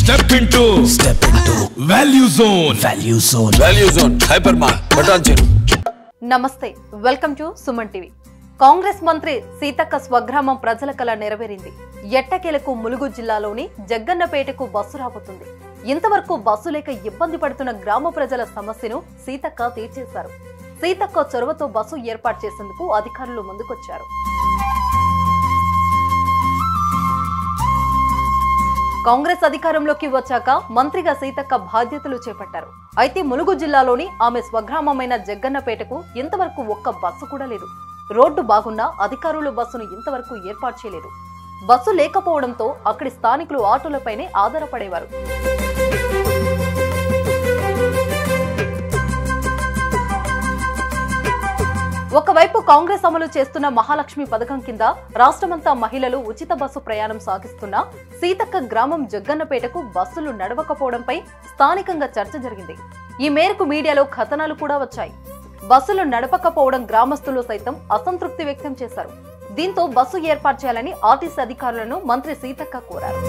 Step into Value Zone. Value Zone. Hypermart. Button. నమస్తే, welcome to Suman TV. Congress మంత్రి సీతక్క స్వగ్రామం ప్రజల కల నెరవేరింది. ఎట్టకేలకు ములుగు జిల్లాలోని జగ్గన్నపేటకు బస్సు రాబోతుంది. ఇంతవరకు బస్సు లేక ఇబ్బంది పడుతున్న గ్రామ ప్రజల సమస్యను సీతక్క తీర్చేశారు. సీతక్క చొరవతో బస్సు ఏర్పాటు చేసేందుకు అధికారులు ముందుకొచ్చారు. కాంగ్రెస్ అధికారంలోకి వచ్చాక మంత్రిగా సీతక్క బాధ్యతలు చేపట్టారు. అయితే ములుగు జిల్లాలోని ఆమె స్వగ్రామమైన జగ్గన్నపేటకు ఇంతవరకు ఒక్క బస్సు కూడా లేదు. రోడ్డు బాగున్నా అధికారులు బస్సును ఇంతవరకు ఏర్పాటు చేయలేదు. బస్సు లేకపోవడంతో అక్కడి స్థానికులు ఆటోలపైనే ఆధారపడేవారు. ఒకవైపు కాంగ్రెస్ అమలు చేస్తున్న మహాలక్ష్మి పథకం కింద రాష్ట్రమంతా మహిళలు ఉచిత బస్సు ప్రయాణం సాగిస్తున్నా సీతక్క గ్రామం జగ్గన్నపేటకు బస్సులు నడవకపోవడంపై స్థానికంగా చర్చ జరిగింది. ఈ మేరకు మీడియాలో కథనాలు కూడా వచ్చాయి. బస్సులు నడపకపోవడం గ్రామస్తులు సైతం అసంతృప్తి వ్యక్తం చేశారు. దీంతో బస్సు ఏర్పాటు చేయాలని ఆర్టీసీ అధికారులను మంత్రి సీతక్క కోరారు.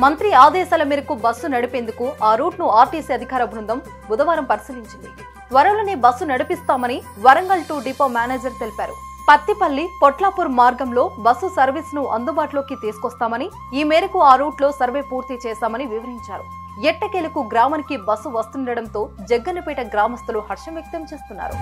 మంత్రి ఆదేశాల మేరకు బస్సు నడిపేందుకు ఆ రూట్ ను ఆర్టీసీ అధికార బృందం బుధవారం పరిశీలించింది. త్వరలోనే బస్సు నడిపిస్తామని వరంగల్ 2 డిపో మేనేజర్ తెలిపారు. పత్తిపల్లి పొట్లాపూర్ మార్గంలో బస్సు సర్వీస్ ను అందుబాటులోకి తీసుకొస్తామని, ఈ మేరకు ఆ రూట్ లో సర్వే పూర్తి చేశామని వివరించారు. ఎట్టకేలకు గ్రామానికి బస్సు వస్తుండటంతో జగ్గన్నపేట గ్రామస్తులు హర్షం వ్యక్తం చేస్తున్నారు.